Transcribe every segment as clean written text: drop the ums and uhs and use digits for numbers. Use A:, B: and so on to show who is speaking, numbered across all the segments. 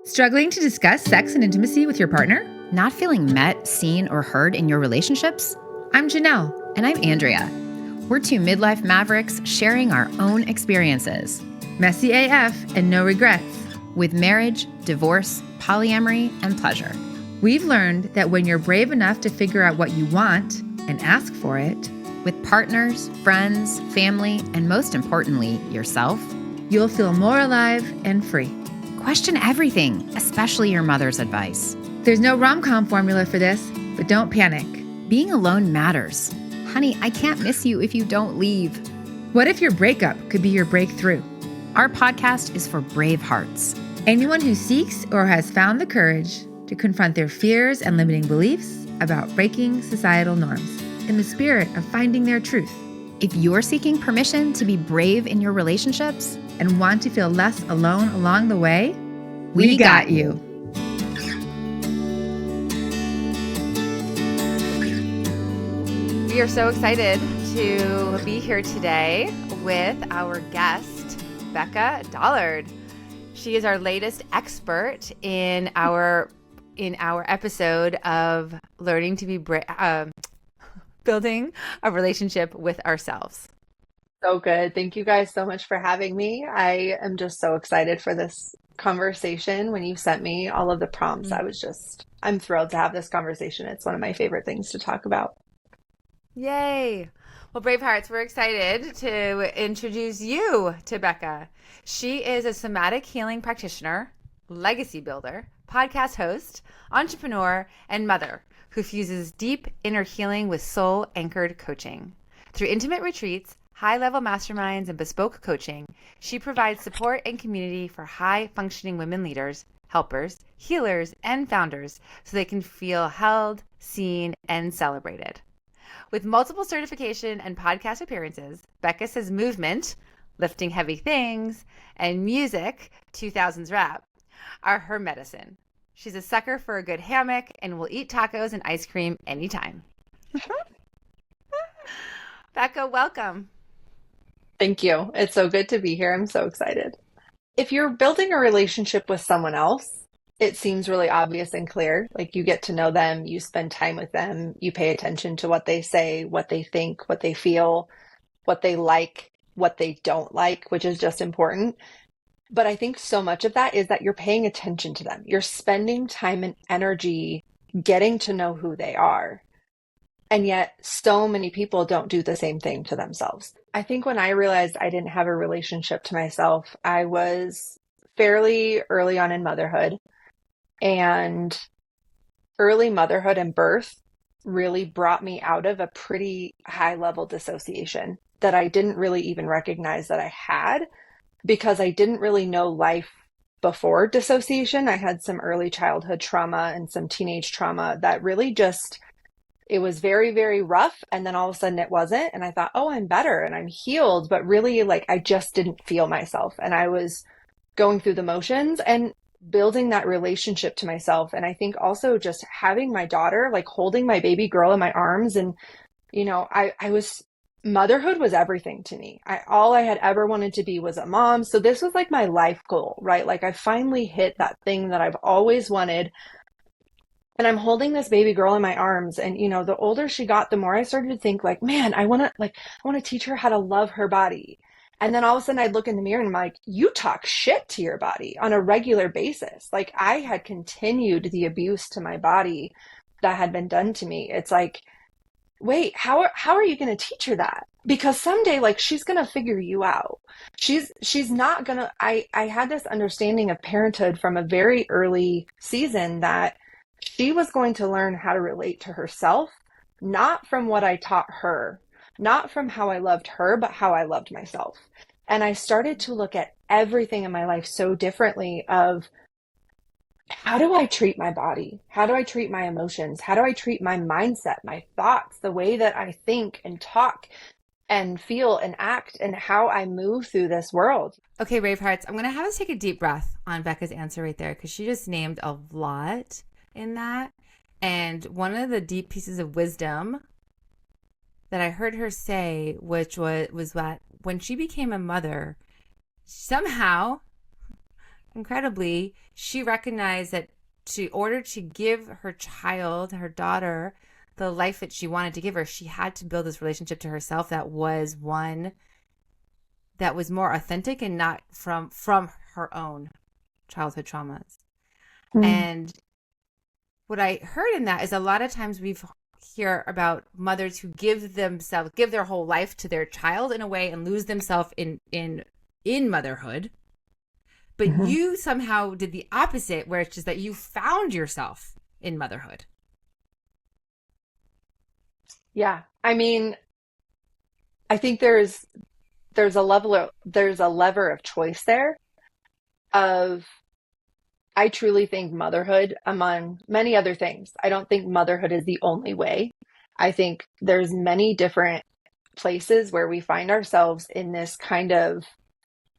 A: Struggling to discuss sex and intimacy with your partner?
B: Not feeling met, seen, or heard in your relationships?
A: I'm Janelle.
B: And I'm Andrea. We're two midlife mavericks sharing our own experiences.
A: Messy AF and no regrets.
B: With marriage, divorce, polyamory, and pleasure.
A: We've learned that when you're brave enough to figure out what you want and ask for it,
B: with partners, friends, family, and most importantly, yourself,
A: you'll feel more alive and free.
B: Question everything, especially your mother's advice.
A: There's no rom-com formula for this, but don't panic.
B: Being alone matters. Honey, I can't miss you if you don't leave.
A: What if your breakup could be your breakthrough?
B: Our podcast is for brave hearts.
A: Anyone who seeks or has found the courage to confront their fears and limiting beliefs about breaking societal norms in the spirit of finding their truth.
B: If you're seeking permission to be brave in your relationships
A: and want to feel less alone along the way, we got you.
C: We are so excited to be here today with our guest, Becca Dollard. She is our latest expert in our episode of learning to be building a relationship with ourselves.
D: So good. Thank you guys so much for having me. I am just so excited for this conversation. When you sent me all of the prompts, I'm thrilled to have this conversation. It's one of my favorite things to talk about.
C: Yay. Well, Bravehearts, we're excited to introduce you to Becca. She is a somatic healing practitioner, legacy builder, podcast host, entrepreneur, and mother who fuses deep inner healing with soul-anchored coaching. Through intimate retreats, high-level masterminds, and bespoke coaching, she provides support and community for high-functioning women leaders, helpers, healers, and founders so they can feel held, seen, and celebrated. With multiple certification and podcast appearances, Becca says movement, lifting heavy things, and music, 2000s rap, are her medicine. She's a sucker for a good hammock and will eat tacos and ice cream anytime. Becca, welcome.
D: Thank you. It's so good to be here. I'm so excited. If you're building a relationship with someone else, it seems really obvious and clear. Like you get to know them, you spend time with them, you pay attention to what they say, what they think, what they feel, what they like, what they don't like, which is just important. But I think so much of that is that you're paying attention to them. You're spending time and energy getting to know who they are. And yet so many people don't do the same thing to themselves. I think when I realized I didn't have a relationship to myself, I was fairly early on in motherhood. And early motherhood and birth really brought me out of a pretty high level dissociation that I didn't really even recognize that I had, because I didn't really know life before dissociation. I had some early childhood trauma and some teenage trauma that really it was very, very rough. And then all of a sudden it wasn't. And I thought, oh, I'm better and I'm healed. But really, I just didn't feel myself. And I was going through the motions and building that relationship to myself. And I think also just having my daughter, holding my baby girl in my arms. And, motherhood was everything to me. All I had ever wanted to be was a mom. So this was my life goal, right? I finally hit that thing that I've always wanted. And I'm holding this baby girl in my arms. And, the older she got, the more I started to think man, I want to teach her how to love her body. And then all of a sudden I'd look in the mirror and I'm like, you talk shit to your body on a regular basis. I had continued the abuse to my body that had been done to me. It's wait, how are you going to teach her that? Because someday, she's going to figure you out. She's not going to, I had this understanding of parenthood from a very early season that she was going to learn how to relate to herself, not from what I taught her, not from how I loved her, but how I loved myself. And I started to look at everything in my life so differently of, how do I treat my body? How do I treat my emotions? How do I treat my mindset, my thoughts, the way that I think and talk and feel and act, and how I move through this world?
C: Okay, Bravehearts, I'm going to have us take a deep breath on Becca's answer right there, because she just named a lot in that. And one of the deep pieces of wisdom that I heard her say, which was that when she became a mother, somehow incredibly, she recognized that in order to give her child, her daughter, the life that she wanted to give her, she had to build this relationship to herself that was one that was more authentic and not from her own childhood traumas. And what I heard in that is a lot of times we hear about mothers who give their whole life to their child in a way and lose themselves in motherhood. But you somehow did the opposite, where it's just that you found yourself in motherhood.
D: Yeah. I mean, I think there's a lever of choice there of, I truly think motherhood, among many other things, I don't think motherhood is the only way. I think there's many different places where we find ourselves in this kind of,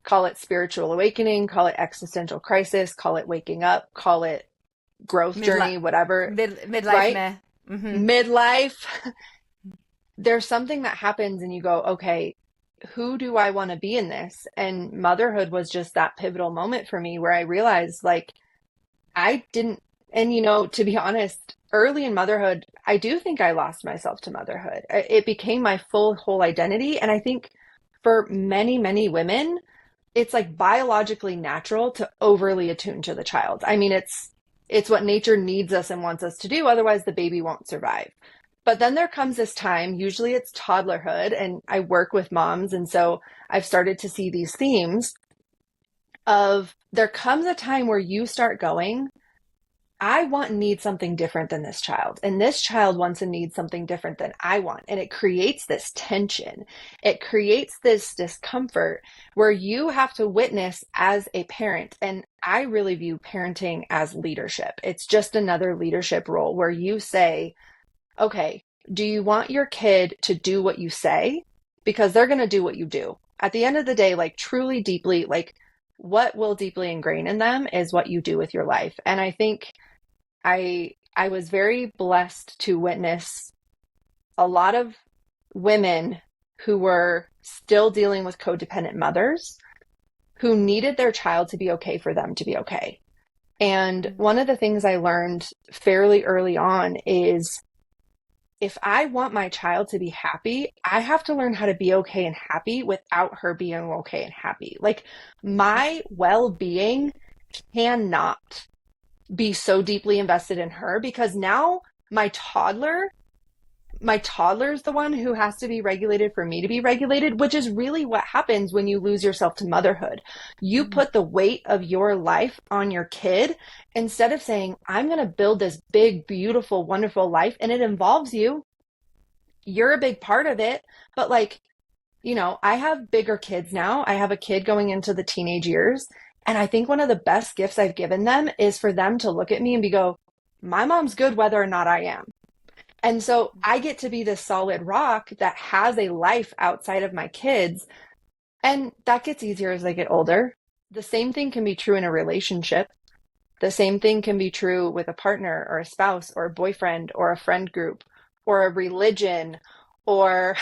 D: call it spiritual awakening, call it existential crisis, call it waking up, call it growth journey, whatever.
C: Midlife.
D: Right? Midlife. There's something that happens and you go, okay, who do I want to be in this? And motherhood was just that pivotal moment for me where I realized, like, I didn't, and to be honest, early in motherhood, I do think I lost myself to motherhood. It became my whole identity. And I think for many, many women, it's like biologically natural to overly attune to the child. I mean, it's what nature needs us and wants us to do. Otherwise, the baby won't survive. But then there comes this time, usually it's toddlerhood, and I work with moms. And so I've started to see these themes of, there comes a time where you start going, I want and need something different than this child. And this child wants and needs something different than I want. And it creates this tension. It creates this discomfort where you have to witness as a parent. And I really view parenting as leadership. It's just another leadership role where you say, okay, do you want your kid to do what you say? Because they're going to do what you do. At the end of the day, like, truly deeply, like, what will deeply ingrain in them is what you do with your life. And I think I was very blessed to witness a lot of women who were still dealing with codependent mothers who needed their child to be okay for them to be okay. And one of the things I learned fairly early on is, if I want my child to be happy, I have to learn how to be okay and happy without her being okay and happy. Like, my well-being cannot be so deeply invested in her, because now my toddler is the one who has to be regulated for me to be regulated, which is really what happens when you lose yourself to motherhood. You put the weight of your life on your kid instead of saying, I'm going to build this big, beautiful, wonderful life. And it involves you. You're a big part of it. But like, I have bigger kids now. I have a kid going into the teenage years. And I think one of the best gifts I've given them is for them to look at me and go, my mom's good whether or not I am. And so I get to be this solid rock that has a life outside of my kids. And that gets easier as I get older. The same thing can be true in a relationship. The same thing can be true with a partner or a spouse or a boyfriend or a friend group or a religion, or,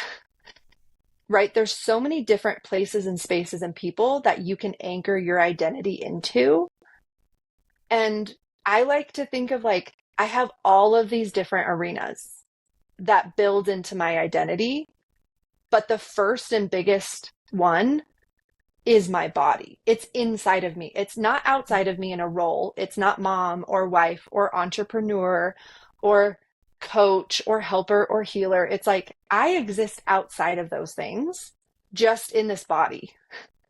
D: right? There's so many different places and spaces and people that you can anchor your identity into. And I like to think of, like, I have all of these different arenas that build into my identity, but the first and biggest one is my body. It's inside of me. It's not outside of me in a role. It's not mom or wife or entrepreneur or coach or helper or healer. It's like, I exist outside of those things, just in this body,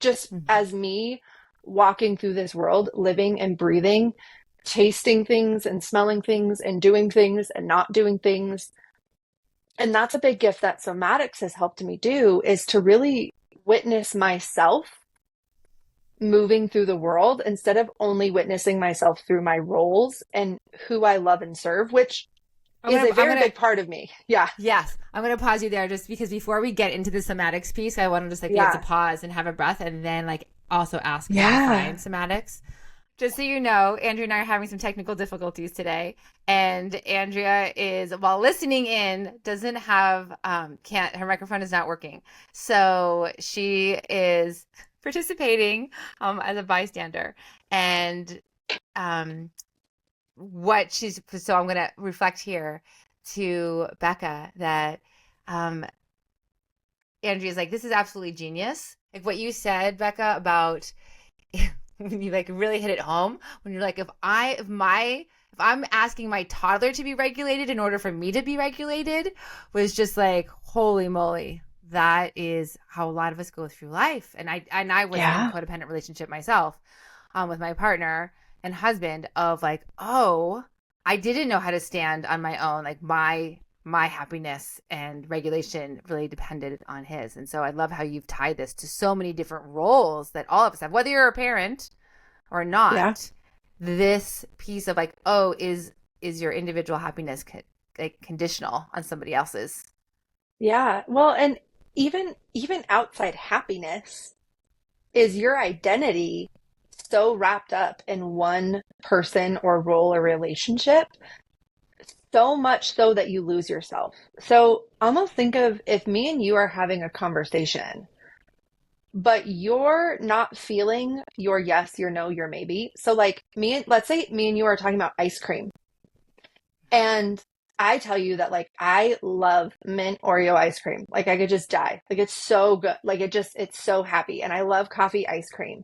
D: just as me walking through this world, living and breathing, tasting things and smelling things and doing things and not doing things. And that's a big gift that Somatics has helped me do, is to really witness myself moving through the world instead of only witnessing myself through my roles and who I love and serve, which is a very big part of me. Yeah.
C: Yes. I'm going to pause you there just because before we get into the somatics piece, I want to just we have to pause and have a breath and then also ask how to find somatics. Just so you know, Andrea and I are having some technical difficulties today. And Andrea is, while listening in, doesn't have, her microphone is not working. So she is participating as a bystander. And so I'm going to reflect here to Becca that Andrea's like, this is absolutely genius. Like what you said, Becca, about when you like really hit it home, when you're like, if I'm asking my toddler to be regulated in order for me to be regulated, was just like, holy moly, that is how a lot of us go through life. And I was in a codependent relationship myself, with my partner and husband, of like, oh, I didn't know how to stand on my own. Like my happiness and regulation really depended on his. And so I love how you've tied this to so many different roles that all of us have, whether you're a parent or not.
D: Yeah.
C: This piece of like, oh, is your individual happiness like conditional on somebody else's?
D: Yeah. Well, and even outside happiness, is your identity so wrapped up in one person or role or relationship, so much so that you lose yourself. So almost think of if me and you are having a conversation, but you're not feeling your yes, your no, your maybe. So like let's say me and you are talking about ice cream. And I tell you that like I love mint Oreo ice cream. Like I could just die. Like it's so good. Like it's so happy. And I love coffee ice cream.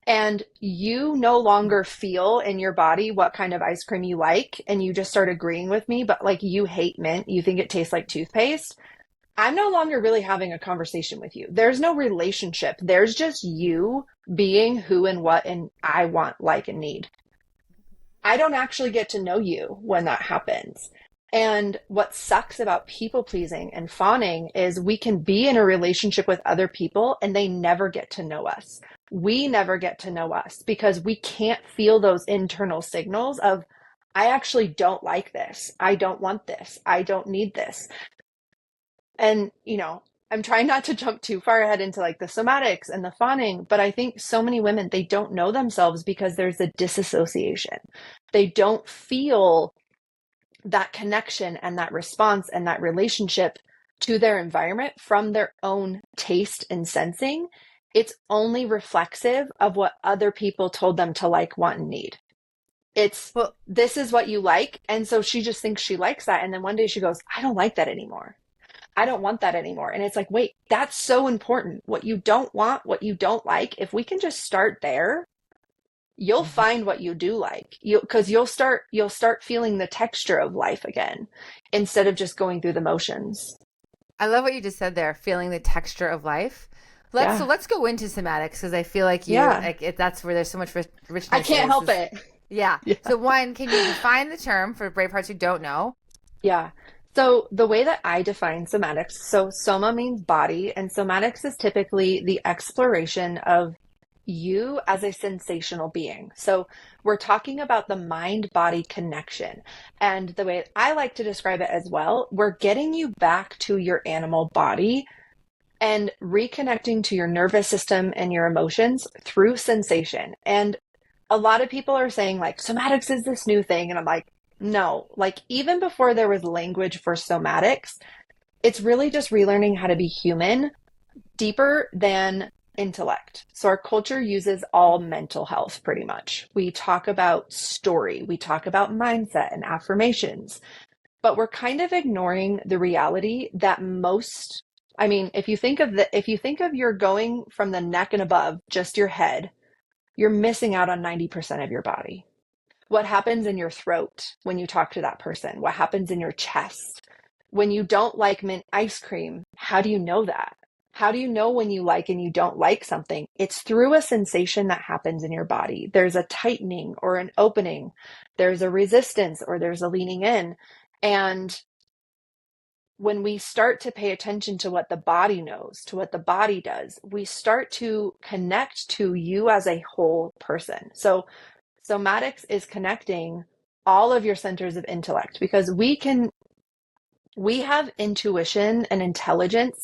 D: And you no longer feel in your body what kind of ice cream you like. And you just start agreeing with me, but like you hate mint. You think it tastes like toothpaste. I'm no longer really having a conversation with you. There's no relationship. There's just you being who and what and I want, like, and need. I don't actually get to know you when that happens. And what sucks about people pleasing and fawning is we can be in a relationship with other people and they never get to know us. We never get to know us because we can't feel those internal signals of, I actually don't like this. I don't want this. I don't need this. And, I'm trying not to jump too far ahead into like the somatics and the fawning, but I think so many women, they don't know themselves because there's a disassociation. They don't feel that connection and that response and that relationship to their environment from their own taste and sensing. It's only reflexive of what other people told them to like, want, and need. It's, well, this is what you like. And so she just thinks she likes that. And then one day she goes, I don't like that anymore. I don't want that anymore. And it's like, wait, that's so important. What you don't want, what you don't like, if we can just start there, you'll find what you do like. Because you'll start feeling the texture of life again instead of just going through the motions.
C: I love what you just said there, feeling the texture of life. So let's go into somatics because I feel like that's where there's so much richness.
D: I can't help it.
C: Yeah. So one, can you define the term for brave hearts who don't know?
D: Yeah. So the way that I define somatics, so soma means body, and somatics is typically the exploration of you as a sensational being. So we're talking about the mind-body connection. And the way I like to describe it as well, we're getting you back to your animal body and reconnecting to your nervous system and your emotions through sensation. And a lot of people are saying like, somatics is this new thing. And I'm like, no, like even before there was language for somatics, it's really just relearning how to be human deeper than intellect. So our culture uses all mental health pretty much. We talk about story, we talk about mindset and affirmations, but we're kind of ignoring the reality that if you think of you're going from the neck and above, just your head, you're missing out on 90% of your body. What happens in your throat when you talk to that person? What happens in your chest? When you don't like mint ice cream, how do you know that? How do you know when you like and you don't like something? It's through a sensation that happens in your body. There's a tightening or an opening. There's a resistance or there's a leaning in. And when we start to pay attention to what the body knows, to what the body does, we start to connect to you as a whole person. So somatics is connecting all of your centers of intellect because we have intuition and intelligence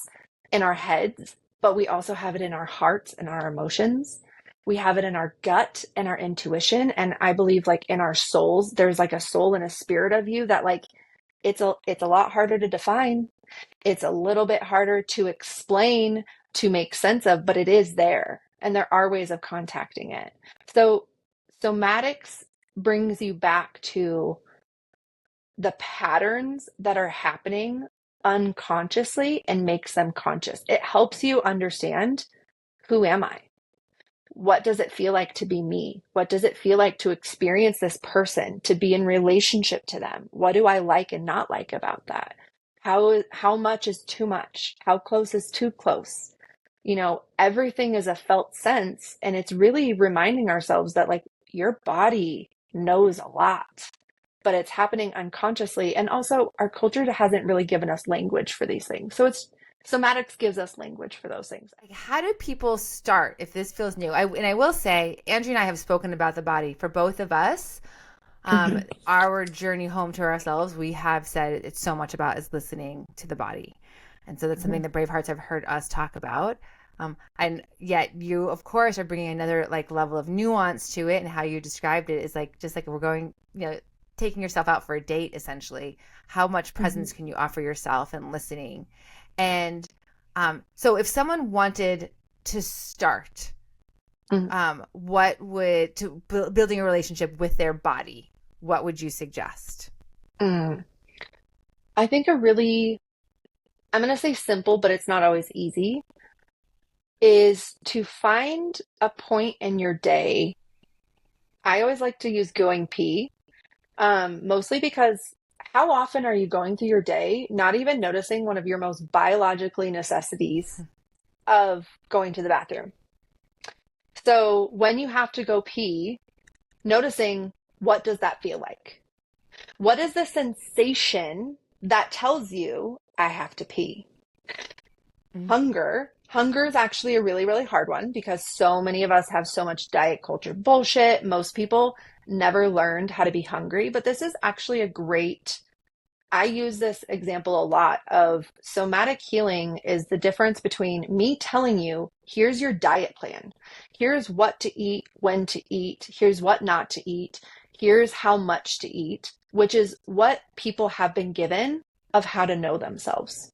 D: in our heads, but we also have it in our hearts and our emotions. We have it in our gut and our intuition. And I believe like in our souls, there's like a soul and a spirit of you that like, it's a lot harder to define. It's a little bit harder to explain, to make sense of, but it is there. and there are ways of contacting it. So somatics brings you back to the patterns that are happening unconsciously and makes them conscious. It helps you understand, who am I? What does it feel like to be me? What does it feel like to experience this person, to be in relationship to them? What do I like and not like about that? How much is too much? How close is too close? You know, everything is a felt sense, and it's really reminding ourselves that like your body knows a lot, but it's happening unconsciously. And also our culture hasn't really given us language for these things. So somatics gives us language for those things.
C: Like, how do people start if this feels new? And I will say, Andrea and I have spoken about the body. For both of us, our journey home to ourselves, we have said it's so much about is listening to the body. And so that's something that Brave Hearts have heard us talk about. And yet you, of course, are bringing another like level of nuance to it. And how you described it is like, just like we're going, you know, taking yourself out for a date, essentially. How much presence can you offer yourself and listening? And so if someone wanted to start, what would, to building a relationship with their body, what would you suggest?
D: I think I'm going to say simple, but it's not always easy, is to find a point in your day. I always like to use going pee, mostly because how often are you going through your day not even noticing one of your most biologically necessities of going to the bathroom? So when you have to go pee, noticing, what does that feel like? What is the sensation that tells you I have to pee? Hunger is actually a really, really hard one because so many of us have so much diet culture bullshit. Most people never learned how to be hungry, but this is actually I use this example a lot of somatic healing is the difference between me telling you, here's your diet plan. Here's what to eat, when to eat. Here's what not to eat. Here's how much to eat, which is what people have been given of how to know themselves.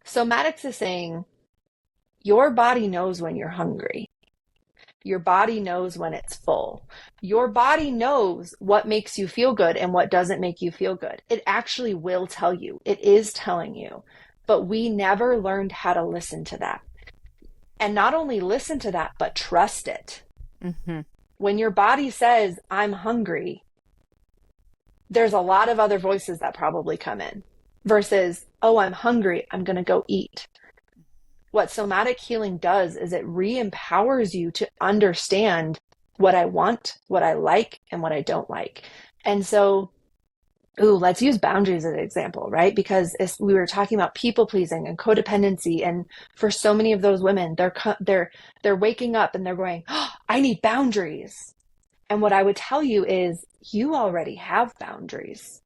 D: Somatics is saying, your body knows when you're hungry. Your body knows when it's full. Your body knows what makes you feel good and what doesn't make you feel good. It actually will tell you. It is telling you. But we never learned how to listen to that. And not only listen to that, but trust it. When your body says, I'm hungry, there's a lot of other voices that probably come in versus, oh, I'm hungry, I'm going to go eat. What somatic healing does is it re-empowers you to understand what I want, what I like, and what I don't like. And so, let's use boundaries as an example, right? Because we were talking about people pleasing and codependency. And for so many of those women, they're waking up and they're going, oh, I need boundaries. And what I would tell you is you already have boundaries,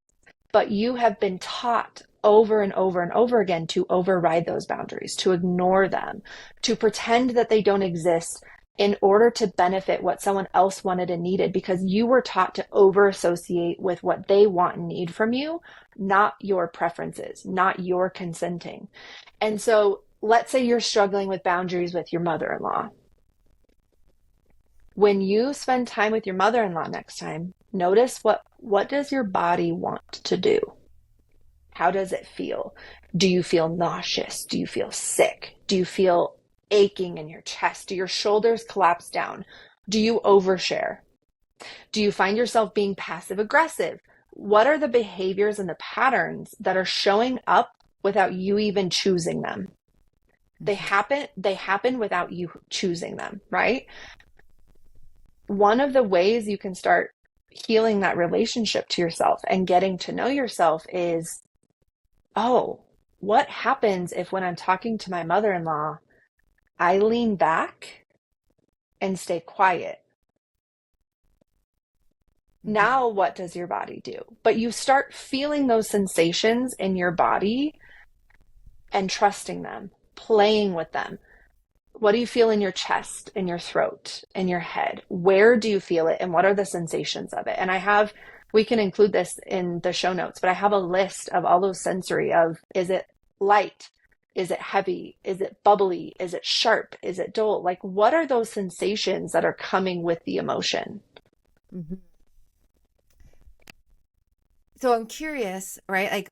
D: but you have been taught over and over and over again to override those boundaries, to ignore them, to pretend that they don't exist in order to benefit what someone else wanted and needed, because you were taught to over associate with what they want and need from you, not your preferences, not your consenting. And so let's say you're struggling with boundaries with your mother-in-law. When you spend time with your mother-in-law next time, notice what does your body want to do? How does it feel? Do you feel nauseous? Do you feel sick? Do you feel aching in your chest? Do your shoulders collapse down? Do you overshare? Do you find yourself being passive aggressive? What are the behaviors and the patterns that are showing up without you even choosing them? They happen without you choosing them, right? One of the ways you can start healing that relationship to yourself and getting to know yourself is, oh, what happens if when I'm talking to my mother-in-law, I lean back and stay quiet? Now, what does your body do? But you start feeling those sensations in your body and trusting them, playing with them. What do you feel in your chest, in your throat, in your head? Where do you feel it? And what are the sensations of it? And we can include this in the show notes, but I have a list of all those sensory of, is it light? Is it heavy? Is it bubbly? Is it sharp? Is it dull? Like, what are those sensations that are coming with the emotion?
C: Mhm. So I'm curious, right? Like,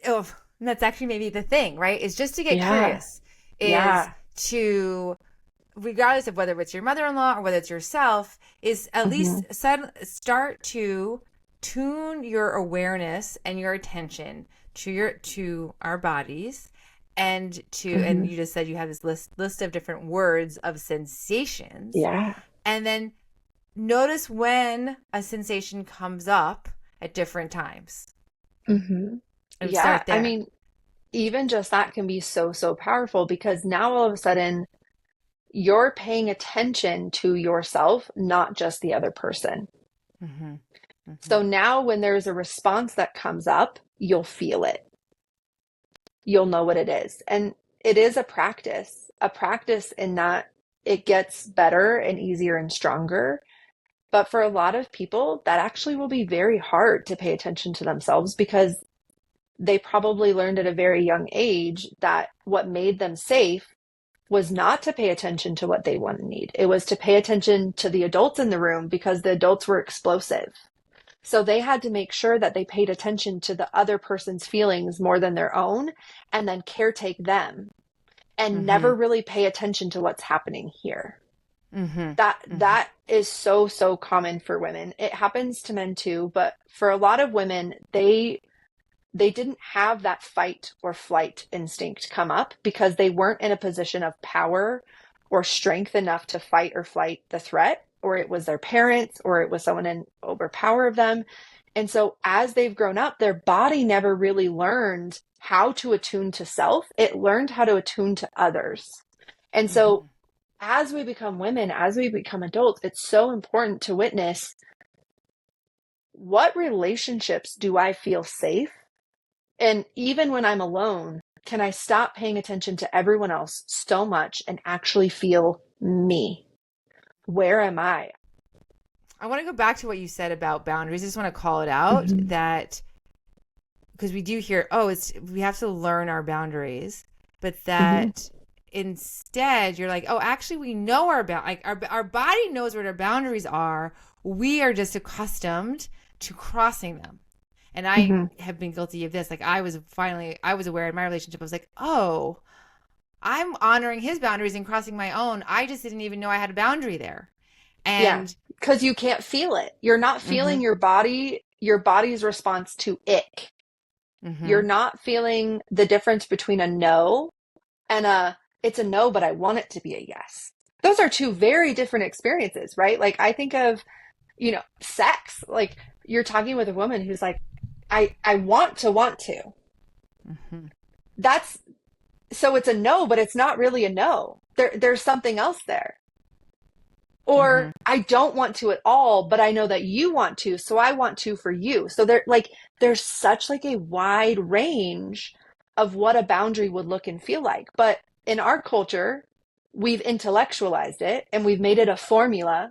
C: oh, and that's actually maybe the thing, right? Is just to get
D: Yeah.
C: curious, is
D: Yeah.
C: to, regardless of whether it's your mother-in-law or whether it's yourself, is at
D: Hmm.
C: least start to tune your awareness and your attention to our bodies, and
D: Hmm.
C: you just said you have this list of different words of sensations,
D: Yeah.
C: and then notice when a sensation comes up at different times
D: Hmm.
C: and
D: Yeah.
C: start
D: I
C: there.
D: mean, even just that can be so, so powerful because now all of a sudden you're paying attention to yourself, not just the other person.
C: Mm-hmm. Mm-hmm.
D: So now when there's a response that comes up, you'll feel it. You'll know what it is. And it is a practice in that it gets better and easier and stronger. But for a lot of people, that actually will be very hard to pay attention to themselves because they probably learned at a very young age that what made them safe was not to pay attention to what they want and need. It was to pay attention to the adults in the room because the adults were explosive. So they had to make sure that they paid attention to the other person's feelings more than their own and then caretake them and
C: Mm-hmm.
D: never really pay attention to what's happening here.
C: Mm-hmm. Mm-hmm.
D: That is so, so common for women. It happens to men too, but for a lot of women, they didn't have that fight or flight instinct come up because they weren't in a position of power or strength enough to fight or flight the threat, or it was their parents, or it was someone in overpower of them. And so as they've grown up, their body never really learned how to attune to self. It learned how to attune to others. And so
C: Mm-hmm.
D: as we become women, as we become adults, it's so important to witness what relationships do I feel safe? And even when I'm alone, can I stop paying attention to everyone else so much and actually feel me? Where am I?
C: I want to go back to what you said about boundaries. I just want to call it out
D: Hmm.
C: that because we do hear, oh, it's we have to learn our boundaries, but
D: Hmm.
C: that instead you're like, oh, actually we know like our body knows what our boundaries are. We are just accustomed to crossing them. And I
D: Hmm.
C: have been guilty of this. Like I was aware in my relationship. I was like, oh, I'm honoring his boundaries and crossing my own. I just didn't even know I had a boundary there.
D: Yeah,
C: And
D: because you can't feel it. You're not feeling
C: mm-hmm,
D: your body's response to ick. You're
C: mm-hmm,
D: not feeling the difference between a no and it's a no, but I want it to be a yes. Those are two very different experiences, right? Like I think of, sex. Like you're talking with a woman who's like, I want to.
C: mm-hmm,
D: That's so it's a no, but it's not really a no. There's something else there.
C: mm-hmm,
D: Or I don't want to at all, but I know that you want to, so I want to for you. So there's such like a wide range of what a boundary would look and feel like. But in our culture, we've intellectualized it and we've made it a formula.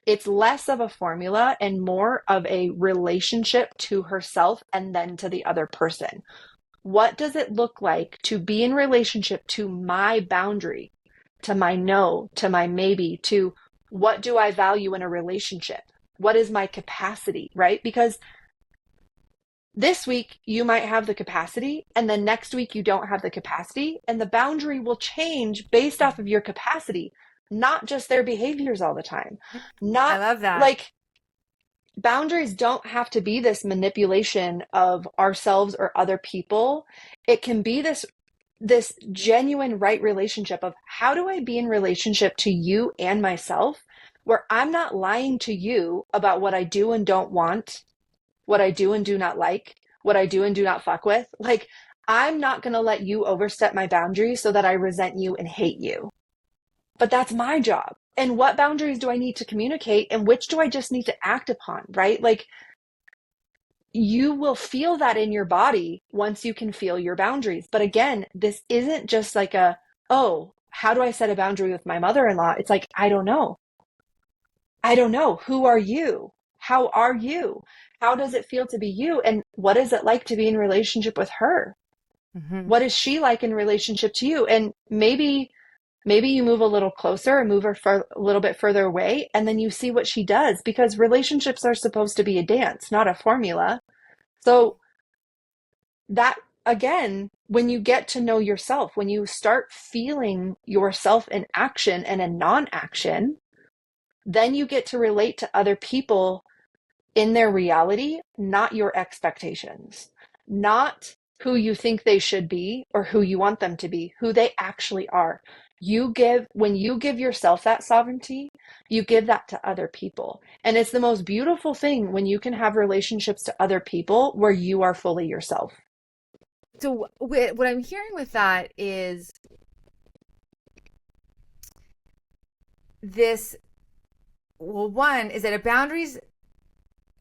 D: It's less of a formula and more of a relationship to herself and then to the other person. What does it look like to be in relationship to my boundary, to my no, to my maybe, to what do I value in a relationship? What is my capacity, right? Because this week you might have the capacity, and then next week you don't have the capacity, and the boundary will change based off of your capacity, not just their behaviors all the time.
C: I
D: Not
C: love that.
D: like boundaries don't have to be this manipulation of ourselves or other people. It can be this genuine right relationship of how do I be in relationship to you and myself where I'm not lying to you about what I do and don't want, what I do and do not like, what I do and do not fuck with. Like I'm not going to let you overstep my boundaries so that I resent you and hate you. But that's my job. And what boundaries do I need to communicate and which do I just need to act upon, right? Like you will feel that in your body once you can feel your boundaries. But again, this isn't just like oh, how do I set a boundary with my mother-in-law? It's like, I don't know. I don't know. Who are you? How are you? How does it feel to be you? And what is it like to be in relationship with her? What is she like in relationship to you? And maybe you move a little closer or move her a little bit further away, and then you see what she does, because relationships are supposed to be a dance, not a formula. So that, again, when you get to know yourself, when you start feeling yourself in action and in non-action, then you get to relate to other people in their reality, not your expectations, not who you think they should be or who you want them to be, who they actually are. When you give yourself that sovereignty, you give that to other people. And it's the most beautiful thing when you can have relationships to other people where you are fully yourself.
C: So what I'm hearing with that is this, well, one is that our boundaries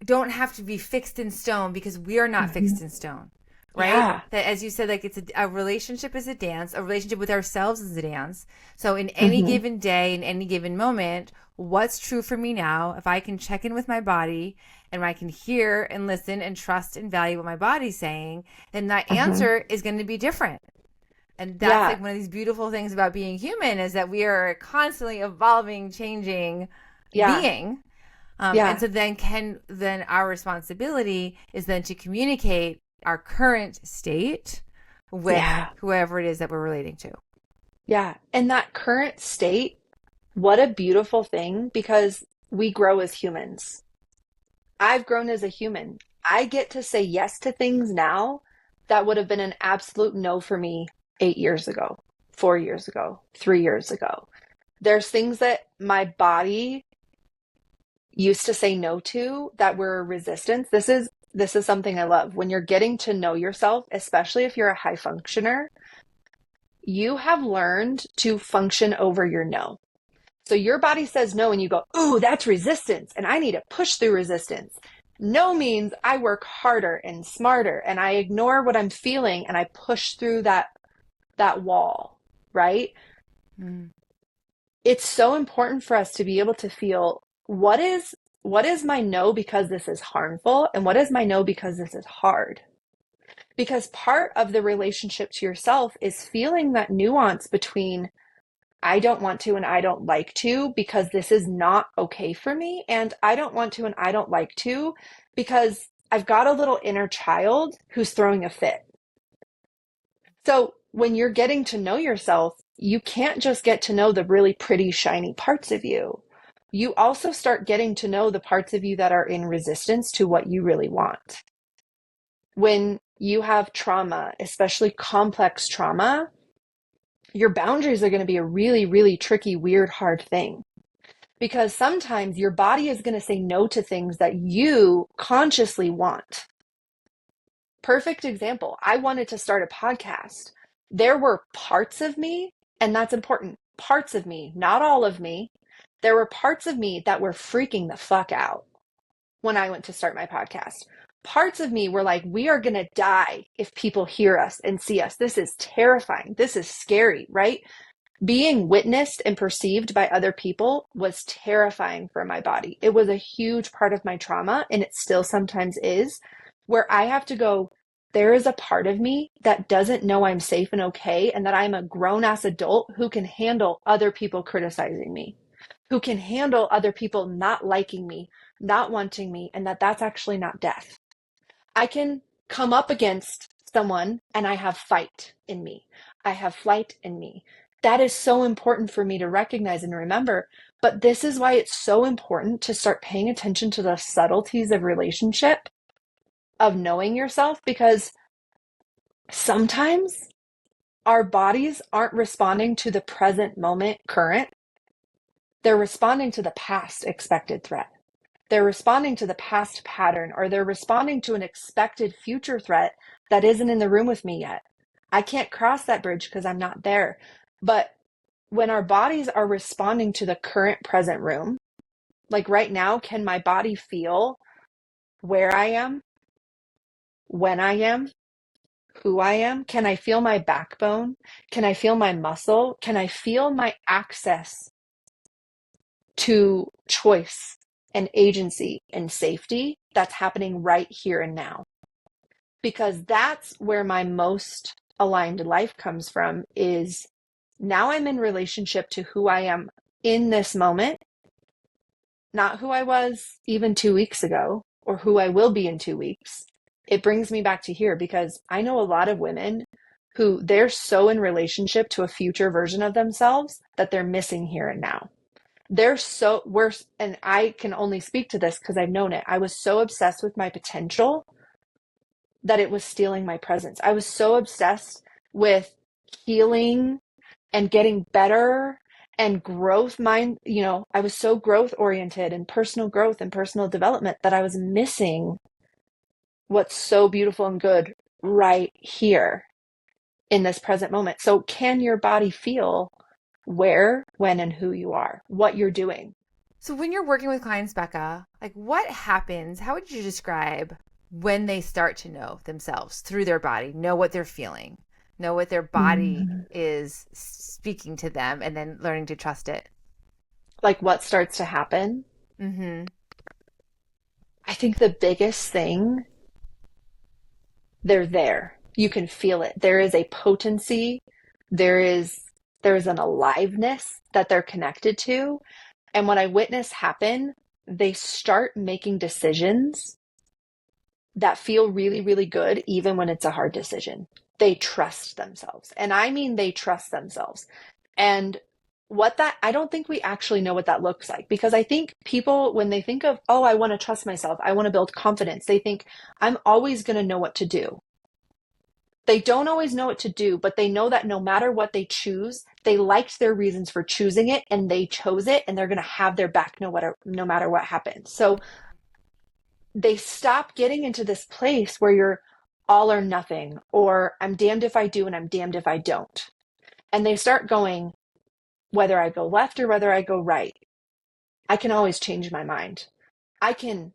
C: don't have to be fixed in stone, because we are not fixed in stone, right?
D: Yeah.
C: That, as you said, like, it's a relationship is a dance, a relationship with ourselves is a dance. So in any given day, in any given moment, what's true for me now, if I can check in with my body and I can hear and listen and trust and value what my body's saying, then that answer is going to be different. And that's like one of these beautiful things about being human, is that we are a constantly evolving, changing being. And so then our responsibility is then to communicate our current state with whoever it is that we're relating to.
D: Yeah. And that current state, what a beautiful thing, because we grow as humans. I've grown as a human. I get to say yes to things now that would have been an absolute no for me 8 years ago, 4 years ago, 3 years ago. There's things that my body used to say no to that were resistance. This is something I love. When you're getting to know yourself, especially if you're a high functioner, you have learned to function over your no. So your body says no and you go, "Ooh, that's resistance, and I need to push through resistance." No means I work harder and smarter and I ignore what I'm feeling and I push through that wall, right? It's so important for us to be able to feel, what is my no because this is harmful, and what is my no because this is hard? Because part of the relationship to yourself is feeling that nuance between I don't want to and I don't like to because this is not okay for me, and I don't want to and I don't like to because I've got a little inner child who's throwing a fit. So when you're getting to know yourself, you can't just get to know the really pretty, shiny parts of you. You also start getting to know the parts of you that are in resistance to what you really want. When you have trauma, especially complex trauma, your boundaries are going to be a really, really tricky, weird, hard thing. Because sometimes your body is going to say no to things that you consciously want. Perfect example. I wanted to start a podcast. There were parts of me, and that's important, parts of me, not all of me. There were parts of me that were freaking the fuck out when I went to start my podcast. Parts of me were like, we are going to die if people hear us and see us. This is terrifying. This is scary, right? Being witnessed and perceived by other people was terrifying for my body. It was a huge part of my trauma, and it still sometimes is, where I have to go, there is a part of me that doesn't know I'm safe and okay, and that I'm a grown-ass adult who can handle other people criticizing me, who can handle other people not liking me, not wanting me, and that's actually not death. I can come up against someone and I have fight in me. I have flight in me. That is so important for me to recognize and remember. But this is why it's so important to start paying attention to the subtleties of relationship, of knowing yourself, because sometimes our bodies aren't responding to the present moment current. They're responding to the past expected threat. They're responding to the past pattern, or they're responding to an expected future threat that isn't in the room with me yet. I can't cross that bridge because I'm not there. But when our bodies are responding to the current present room, like right now, can my body feel where I am, when I am, who I am? Can I feel my backbone? Can I feel my muscle? Can I feel my access to choice and agency and safety that's happening right here and now? Because that's where my most aligned life comes from is now I'm in relationship to who I am in this moment, not who I was even 2 weeks ago or who I will be in 2 weeks. It brings me back to here because I know a lot of women who they're so in relationship to a future version of themselves that they're missing here and now. They're so worse. And I can only speak to this because I've known it. I was so obsessed with my potential that it was stealing my presence. I was so obsessed with healing and getting better and growth mind, I was so growth oriented and personal growth and personal development that I was missing what's so beautiful and good right here in this present moment. So can your body feel where, when, and who you are, what you're doing?
C: So when you're working with clients, Becca, like what happens? How would you describe when they start to know themselves through their body, know what they're feeling, know what their body is speaking to them, and then learning to trust it?
D: Like what starts to happen?
C: Mm-hmm.
D: I think the biggest thing, they're there. You can feel it. There is a potency. There's an aliveness that they're connected to. And what I witness happen, they start making decisions that feel really, really good, even when it's a hard decision. They trust themselves. And I mean, they trust themselves. And I don't think we actually know what that looks like, because I think people, when they think of, oh, I want to trust myself, I want to build confidence, they think I'm always going to know what to do. They don't always know what to do, but they know that no matter what they choose, they liked their reasons for choosing it and they chose it, and they're going to have their back no matter what happens. So they stop getting into this place where you're all or nothing, or I'm damned if I do and I'm damned if I don't. And they start going, whether I go left or whether I go right, I can always change my mind. I can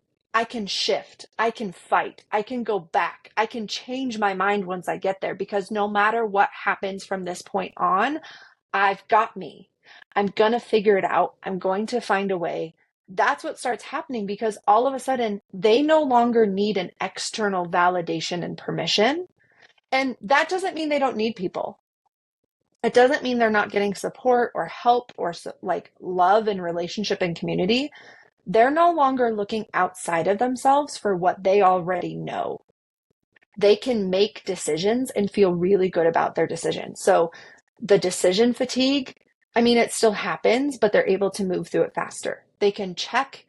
D: shift. I can fight. I can go back. I can change my mind once I get there, because no matter what happens from this point on, I've got me. I'm going to figure it out. I'm going to find a way. That's what starts happening, because all of a sudden they no longer need an external validation and permission. And that doesn't mean they don't need people. It doesn't mean they're not getting support or help or like love and relationship and community. They're no longer looking outside of themselves for what they already know. They can make decisions and feel really good about their decisions. So the decision fatigue, I mean, it still happens, but they're able to move through it faster. They can check.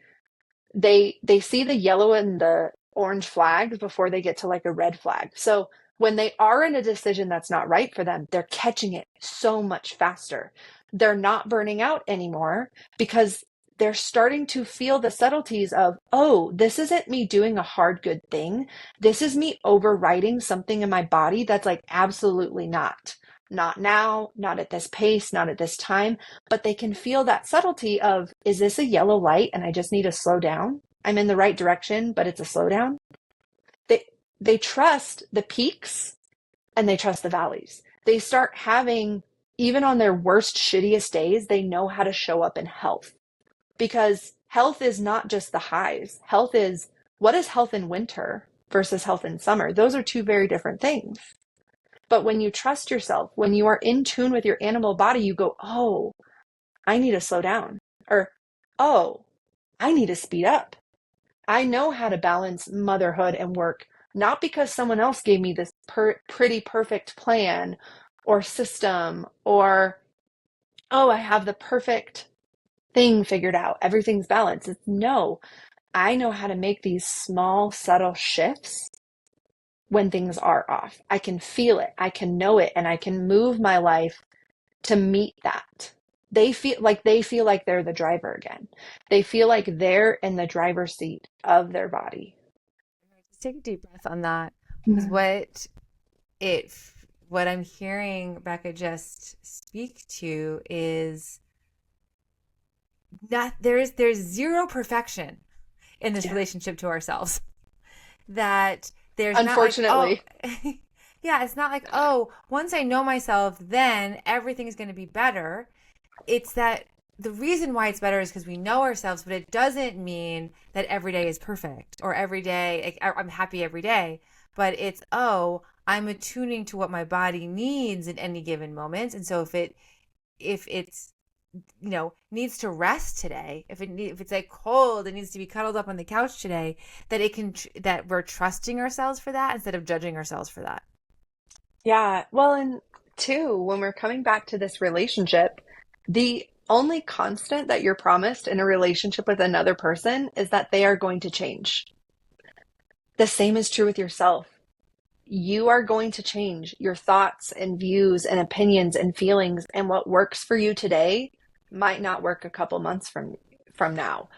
D: They see the yellow and the orange flags before they get to like a red flag. So when they are in a decision that's not right for them, they're catching it so much faster. They're not burning out anymore because they're starting to feel the subtleties of, oh, this isn't me doing a hard, good thing. This is me overriding something in my body that's like, absolutely not. Not now, not at this pace, not at this time. But they can feel that subtlety of, is this a yellow light and I just need to slow down? I'm in the right direction, but it's a slowdown. They trust the peaks and they trust the valleys. They start having, even on their worst, shittiest days, they know how to show up in health. Because health is not just the highs. Health is, what is health in winter versus health in summer? Those are two very different things. But when you trust yourself, when you are in tune with your animal body, you go, oh, I need to slow down. Or, oh, I need to speed up. I know how to balance motherhood and work, not because someone else gave me this pretty perfect plan or system, or, oh, I have the perfect thing figured out. Everything's balanced. It's no, I know how to make these small, subtle shifts when things are off. I can feel it. I can know it, and I can move my life to meet that. They feel like they're the driver again. They feel like they're in the driver's seat of their body.
C: Just take a deep breath on that, because what I'm hearing Becca just speak to is that there's zero perfection in this relationship to ourselves. That there's
D: unfortunately,
C: not like, oh, yeah, it's not like, oh, once I know myself, then everything is going to be better. It's that the reason why it's better is because we know ourselves, but it doesn't mean that every day is perfect or every day I'm happy every day. But it's, oh, I'm attuning to what my body needs in any given moment. And so if it's needs to rest today, if it's like cold, it needs to be cuddled up on the couch today, that that we're trusting ourselves for that instead of judging ourselves for that.
D: Yeah. Well, and two, when we're coming back to this relationship, the only constant that you're promised in a relationship with another person is that they are going to change. The same is true with yourself. You are going to change your thoughts and views and opinions and feelings, and what works for you today might not work a couple months from now.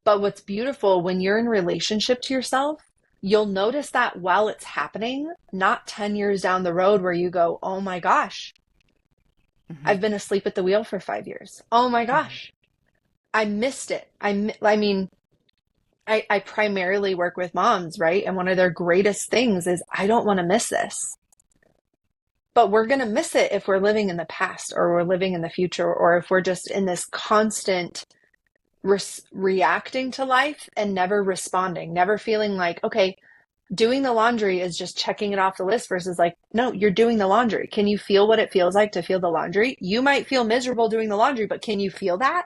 D: But what's beautiful when you're in relationship to yourself, you'll notice that while it's happening, not 10 years down the road where you go, oh my gosh, I've been asleep at the wheel for 5 years. Oh my gosh, I missed it. I mean, I primarily work with moms, right? And one of their greatest things is, I don't want to miss this. But we're going to miss it if we're living in the past, or we're living in the future, or if we're just in this constant reacting to life and never responding, never feeling like, okay, doing the laundry is just checking it off the list versus like, no, you're doing the laundry. Can you feel what it feels like to feel the laundry? You might feel miserable doing the laundry, but can you feel that?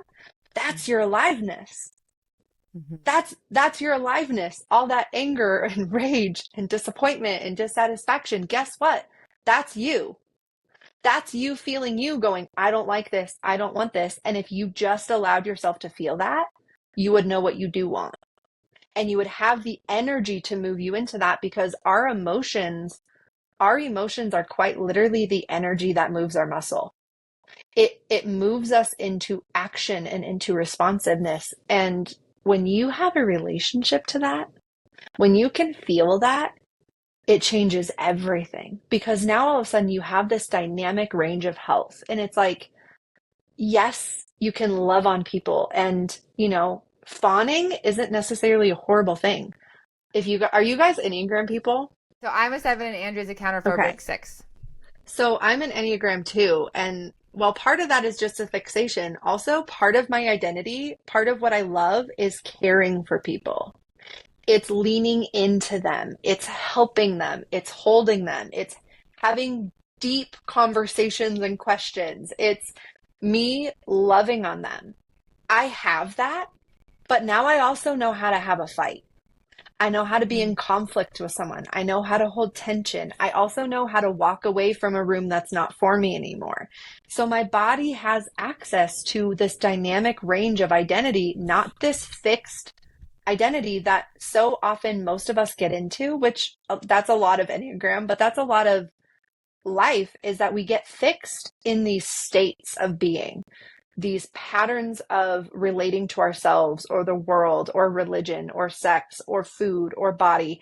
D: That's your aliveness. That's your aliveness. All that anger and rage and disappointment and dissatisfaction. Guess what? That's you. That's you feeling you going, I don't like this. I don't want this. And if you just allowed yourself to feel that, you would know what you do want. And you would have the energy to move you into that, because our emotions are quite literally the energy that moves our muscle. It moves us into action and into responsiveness. And when you have a relationship to that, when you can feel that, it changes everything, because now all of a sudden you have this dynamic range of health. And it's like, yes, you can love on people, and, fawning isn't necessarily a horrible thing. Are you guys Enneagram people?
C: So I'm a 7 and Andrew's a counterphobic
D: Okay.
C: 6.
D: So I'm an Enneagram too. And while part of that is just a fixation, also part of my identity, part of what I love is caring for people. It's leaning into them. It's helping them. It's holding them. It's having deep conversations and questions. It's me loving on them. I have that, but now I also know how to have a fight. I know how to be in conflict with someone. I know how to hold tension. I also know how to walk away from a room that's not for me anymore. So my body has access to this dynamic range of identity, not this fixed identity that so often most of us get into, which that's a lot of Enneagram, but that's a lot of life, is that we get fixed in these states of being, these patterns of relating to ourselves or the world or religion or sex or food or body.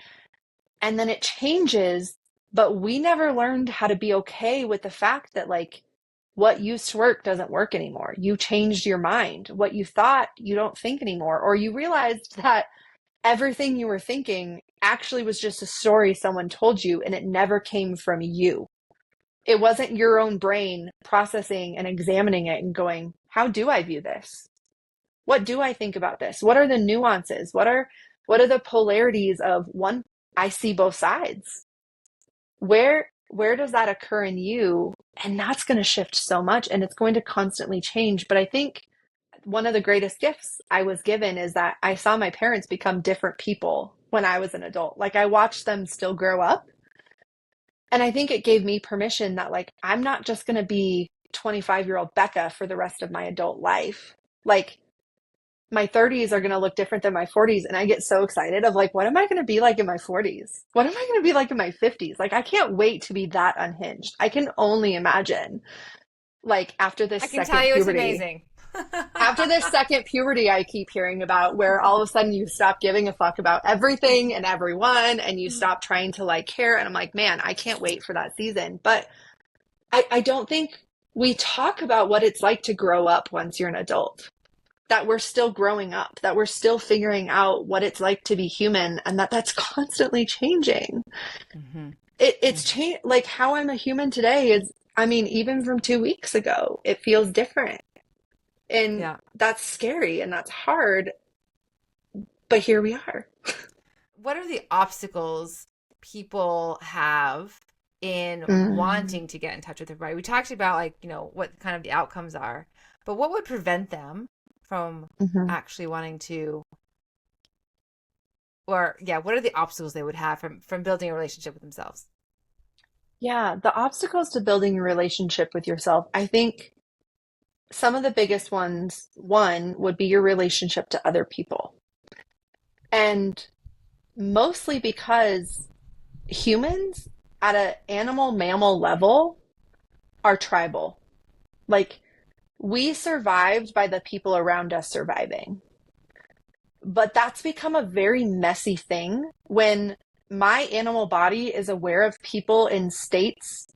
D: And then it changes, but we never learned how to be okay with the fact that, like, what used to work doesn't work anymore. You changed your mind. What you thought, you don't think anymore. Or you realized that everything you were thinking actually was just a story someone told you, and it never came from you. It wasn't your own brain processing and examining it and going, how do I view this? What do I think about this? What are the nuances? What are the polarities of one? I see both sides. Where does that occur in you? And that's going to shift so much, and it's going to constantly change. But I think one of the greatest gifts I was given is that I saw my parents become different people when I was an adult. Like, I watched them still grow up. And I think it gave me permission that, like, I'm not just going to be 25-year-old Becca for the rest of my adult life. Like, my 30s are going to look different than my 40s. And I get so excited of, like, what am I going to be like in my 40s? What am I going to be like in my 50s? Like, I can't wait to be that unhinged. I can only imagine, like, after this
C: I can
D: second
C: tell you
D: puberty.
C: it's amazing.
D: After this second puberty I keep hearing about, where all of a sudden you stop giving a fuck about everything and everyone, and you stop trying to, like, care. And I'm like, man, I can't wait for that season. But I don't think we talk about what it's like to grow up once you're an adult, that we're still growing up, that we're still figuring out what it's like to be human, and that's constantly changing. It's changed. Like, how I'm a human today is, I mean, even from 2 weeks ago, it feels different. And that's scary and that's hard, but here we are.
C: What are the obstacles people have in
D: Mm.
C: wanting to get in touch with their body. We talked about like, what kind of the outcomes are, but what would prevent them from
D: Mhm.
C: actually wanting to, or yeah, what are the obstacles they would have from building a relationship with themselves?
D: Yeah, the obstacles to building a relationship with yourself, I think some of the biggest ones, one would be your relationship to other people. And mostly because humans at an animal mammal level are tribal. Like we survived by the people around us surviving. But that's become a very messy thing when my animal body is aware of people in states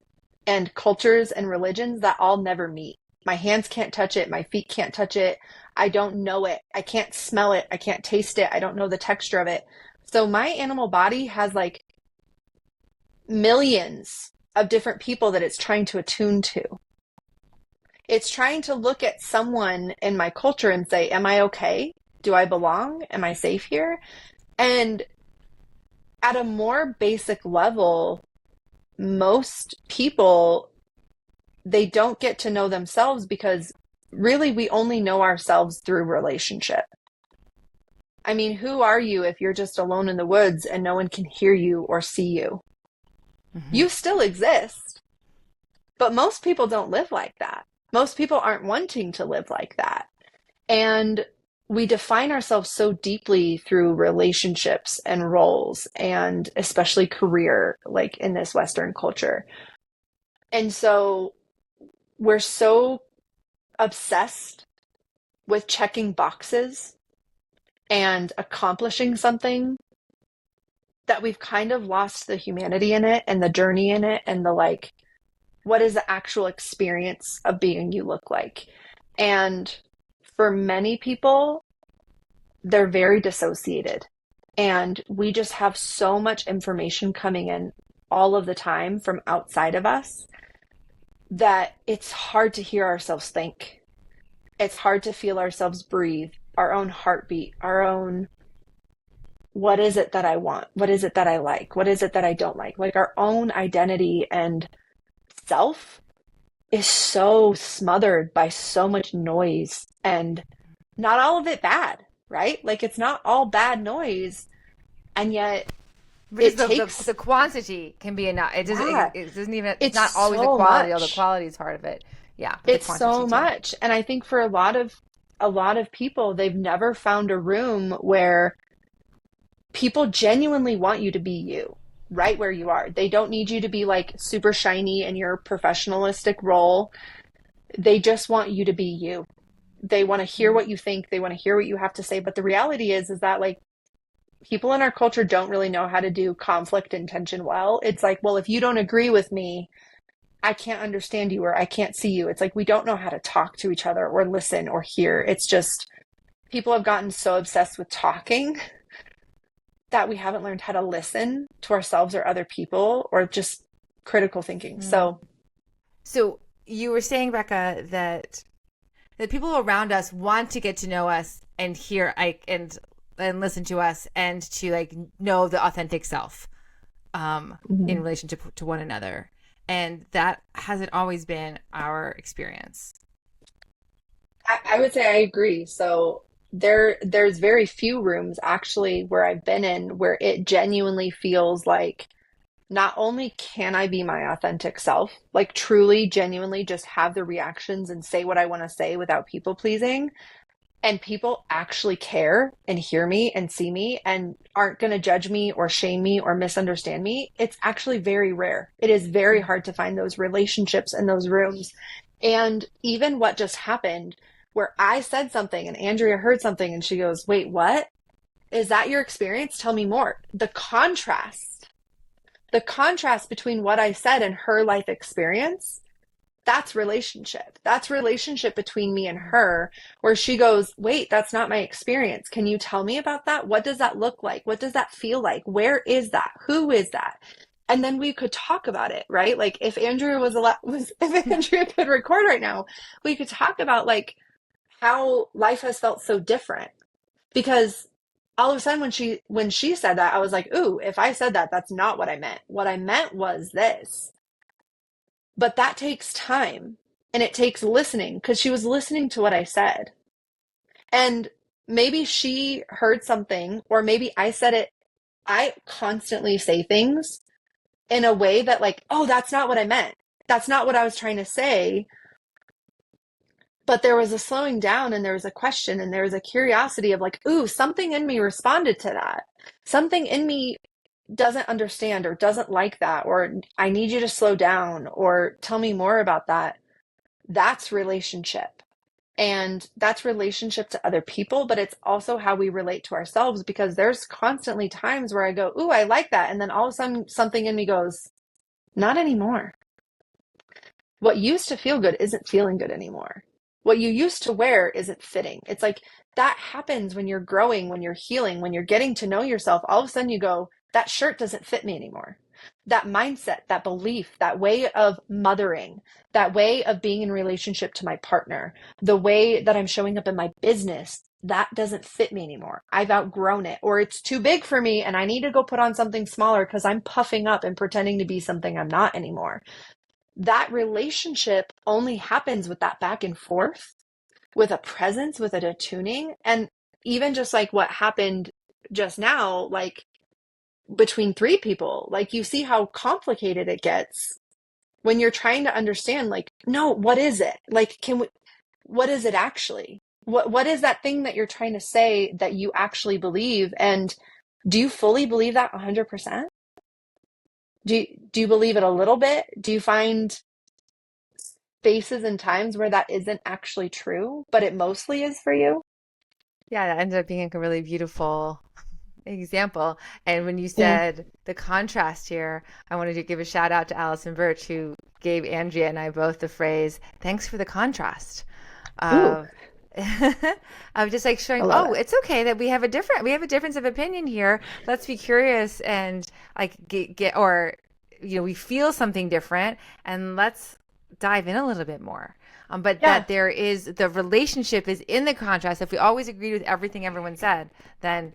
D: and cultures and religions that I'll never meet. My hands can't touch it. My feet can't touch it. I don't know it. I can't smell it. I can't taste it. I don't know the texture of it. So my animal body has like millions of different people that it's trying to attune to. It's trying to look at someone in my culture and say, am I okay? Do I belong? Am I safe here? And at a more basic level, most people, they don't get to know themselves because really we only know ourselves through relationship. I mean, who are you if you're just alone in the woods and no one can hear you or see you?
C: Mm-hmm.
D: You still exist, but most people don't live like that. Most people aren't wanting to live like that. And we define ourselves so deeply through relationships and roles, and especially career, like in this Western culture. And so we're so obsessed with checking boxes and accomplishing something that we've kind of lost the humanity in it and the journey in it and the like, what is the actual experience of being you look like? And for many people, they're very dissociated. And we just have so much information coming in all of the time from outside of us that it's hard to hear ourselves think. It's hard to feel ourselves breathe, our own heartbeat, our own, what is it that I want? What is it that I like? What is it that I don't like? Like our own identity and self is so smothered by so much noise, and not all of it bad, right? Like it's not all bad noise. And yet
C: Because
D: it
C: the
D: takes,
C: quantity can be enough.
D: yeah,
C: It doesn't even, it's
D: it's
C: not always the
D: so
C: quality, although the
D: much.
C: quality is part of it. Yeah, but the
D: It's
C: quantity
D: so
C: too.
D: much. And I think for a lot of people, they've never found a room where people genuinely want you to be you right where you are. They don't need you to be like super shiny in your professionalistic role. They just want you to be you. They want to hear what you think. They want to hear what you have to say. But the reality is that like people in our culture don't really know how to do conflict and tension well. It's like, well, if you don't agree with me, I can't understand you or I can't see you. It's like we don't know how to talk to each other or listen or hear. It's just people have gotten so obsessed with talking that we haven't learned how to listen to ourselves or other people or just critical thinking.
C: Mm.
D: So,
C: So you were saying, Becca, that the people around us want to get to know us and hear and listen to us and to like know the authentic self in
D: mhm.
C: relationship to one another, and that hasn't always been our experience.
D: I would say I agree. So there's very few rooms actually where I've been in where it genuinely feels like not only can I be my authentic self, like truly, genuinely just have the reactions and say what I want to say without people pleasing, and people actually care and hear me and see me and aren't going to judge me or shame me or misunderstand me. It's actually very rare. It is very hard to find those relationships in those rooms. And even what just happened, where I said something and Andrea heard something and she goes, wait, what? Is that your experience? Tell me more. The contrast between what I said and her life experience, that's relationship. That's relationship between me and her, where she goes, wait, that's not my experience. Can you tell me about that? What does that look like? What does that feel like? Where is that? Who is that? And then we could talk about it, right? Like if Andrea if Andrea could record right now, we could talk about like how life has felt so different because all of a sudden when she said that, I was like, ooh, if I said that, that's not what I meant. What I meant was this. But that takes time, and it takes listening, because she was listening to what I said. And maybe she heard something, or maybe I said it. I constantly say things in a way that, like, oh, that's not what I meant. That's not what I was trying to say. But there was a slowing down, and there was a question, and there was a curiosity of like, ooh, something in me responded to that. Something in me doesn't understand or doesn't like that, or I need you to slow down or tell me more about that. That's relationship. And that's relationship to other people, but it's also how we relate to ourselves, because there's constantly times where I go, ooh, I like that. And then all of a sudden something in me goes, not anymore. What used to feel good isn't feeling good anymore. What you used to wear isn't fitting. It's like that happens when you're growing, when you're healing, when you're getting to know yourself. All of a sudden you go, that shirt doesn't fit me anymore. That mindset, that belief, that way of mothering, that way of being in relationship to my partner, the way that I'm showing up in my business, that doesn't fit me anymore. I've outgrown it, or it's too big for me and I need to go put on something smaller because I'm puffing up and pretending to be something I'm not anymore. That relationship only happens with that back and forth, with a presence, with a attuning. And even just like what happened just now, like between three people, like you see how complicated it gets when you're trying to understand, like, no, what is it? Like, what is it actually? What is that thing that you're trying to say that you actually believe? And do you fully believe that 100%? Do you believe it a little bit? Do you find spaces and times where that isn't actually true, but it mostly is for you?
C: Yeah, that ended up being a really beautiful example. And when you
D: Yeah.
C: said the contrast here, I wanted to give a shout out to Allison Birch, who gave Andrea and I both the phrase, thanks for the contrast.
D: Ooh,
C: Of of just like
D: I
C: showing,
D: love
C: oh,
D: it.
C: it's okay that we have a difference of opinion here. Let's be curious and like get or we feel something different, and let's dive in a little bit more. But
D: Yeah.
C: that there is the relationship is in the contrast. If we always agreed with everything everyone said, then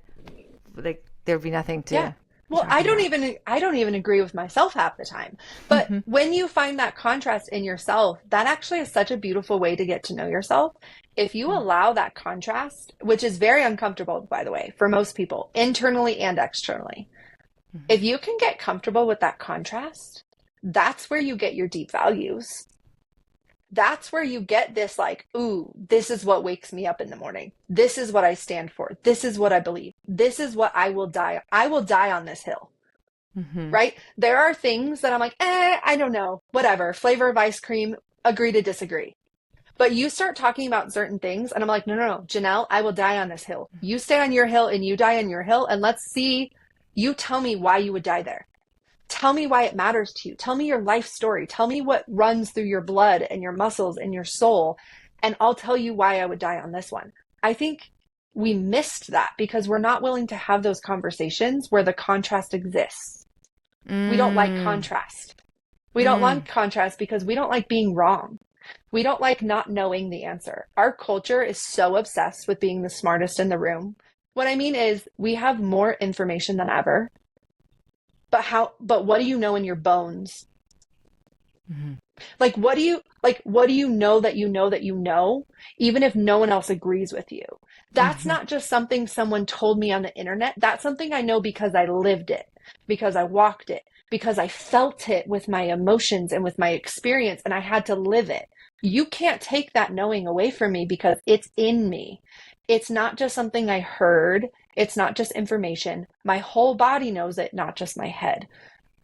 C: like there'd be nothing
D: Yeah.
C: to be
D: Well, I
C: talking
D: don't
C: about.
D: even I don't even agree with myself half the time. But
C: Hmm.
D: when you find that contrast in yourself, that actually is such a beautiful way to get to know yourself. If you allow that contrast, which is very uncomfortable, by the way, for most people, internally and externally, if you can get comfortable with that contrast, that's where you get your deep values. That's where you get this, like, ooh, this is what wakes me up in the morning. This is what I stand for. This is what I believe. This is what I will die. I will die on this hill,
C: Hmm.
D: right? There are things that I'm like, I don't know, whatever, flavor of ice cream, agree to disagree. But you start talking about certain things, and I'm like, no, no, no, Janelle, I will die on this hill. You stay on your hill and you die on your hill, and let's see, you tell me why you would die there. Tell me why it matters to you. Tell me your life story. Tell me what runs through your blood and your muscles and your soul, and I'll tell you why I would die on this one. I think we missed that because we're not willing to have those conversations where the contrast exists. We don't like
C: Mm.
D: contrast. We don't
C: Mm.
D: like contrast because we don't like being wrong. We don't like not knowing the answer. Our culture is so obsessed with being the smartest in the room. What I mean is we have more information than ever. But what do you know in your bones?
C: Hmm.
D: What do you know that you know that you know, even if no one else agrees with you? That's
C: Hmm.
D: not just something someone told me on the internet. That's something I know because I lived it, because I walked it, because I felt it with my emotions and with my experience, and I had to live it. You can't take that knowing away from me because it's in me. It's not just something I heard. It's not just information. My whole body knows it, not just my head.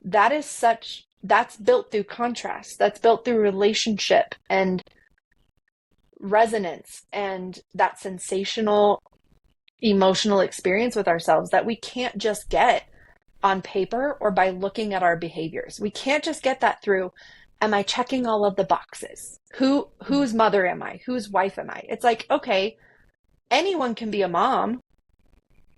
D: That's built through contrast. That's built through relationship and resonance and that sensational emotional experience with ourselves that we can't just get on paper or by looking at our behaviors. We can't just get that through, am I checking all of the boxes? Whose mother am I? Whose wife am I? It's like, okay, anyone can be a mom,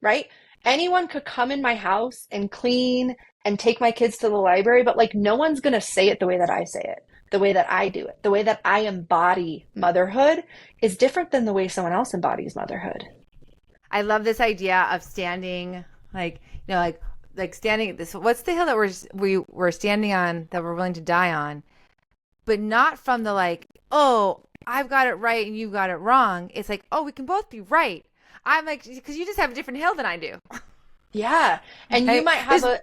D: right? Anyone could come in my house and clean and take my kids to the library, but like no one's going to say it the way that I say it, the way that I do it, the way that I embody motherhood is different than the way someone else embodies motherhood.
C: I love this idea of standing, like standing at this. What's the hill that we're standing on that we're willing to die on? But not from the like, oh, I've got it right and you got it wrong. It's like, oh, we can both be right. I'm like, because you just have a different hill than I do.
D: Yeah. And
C: Right?
D: you might have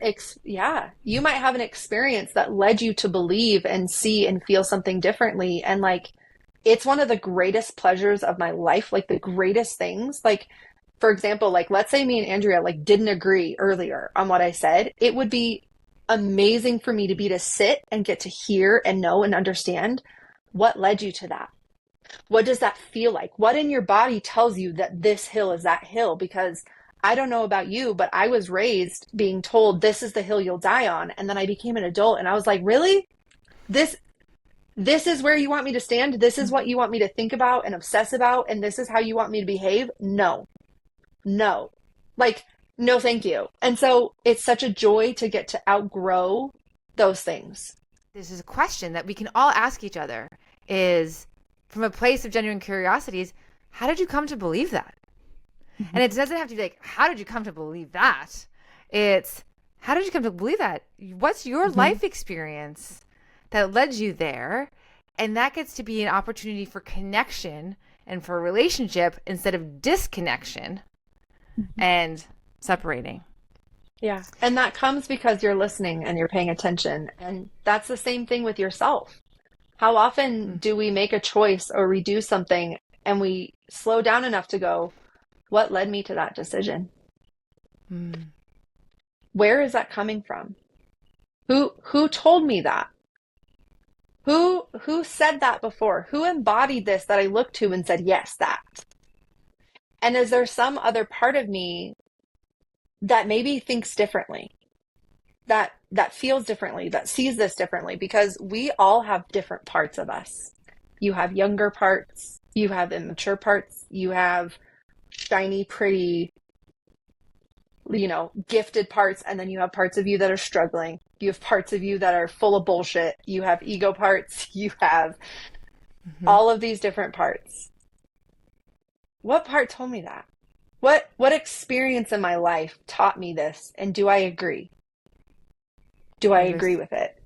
D: you might have an experience that led you to believe and see and feel something differently. And like, it's one of the greatest pleasures of my life, like the greatest things. Like, for example, like let's say me and Andrea like didn't agree earlier on what I said. It would be amazing for me to sit and get to hear and know and understand what led you to that. What does that feel like? What in your body tells you that this hill is that hill? Because I don't know about you, but I was raised being told this is the hill you'll die on. And then I became an adult and I was like, really? This is where you want me to stand? This is what you want me to think about and obsess about? And this is how you want me to behave? No. Like, no, thank you. And so it's such a joy to get to outgrow those things.
C: This is a question that we can all ask each other is from a place of genuine curiosity is, how did you come to believe that? Mm-hmm. And it doesn't have to be like, how did you come to believe that? It's, how did you come to believe that? What's your life experience that led you there? And that gets to be an opportunity for connection and for relationship instead of disconnection and separating.
D: Yeah. And that comes because you're listening and you're paying attention. And that's the same thing with yourself. How often do we make a choice or we do something and we slow down enough to go, what led me to that decision? Where is that coming from? Who told me that? Who said that before? Who embodied this that I looked to and said, yes, that? And is there some other part of me that maybe thinks differently, that feels differently, that sees this differently? Because we all have different parts of us. You have younger parts, you have immature parts, you have shiny, pretty, gifted parts, and then you have parts of you that are struggling. You have parts of you that are full of bullshit. You have ego parts. You have all of these different parts. What part told me that? What experience in my life taught me this? And do I agree? Do I agree with it?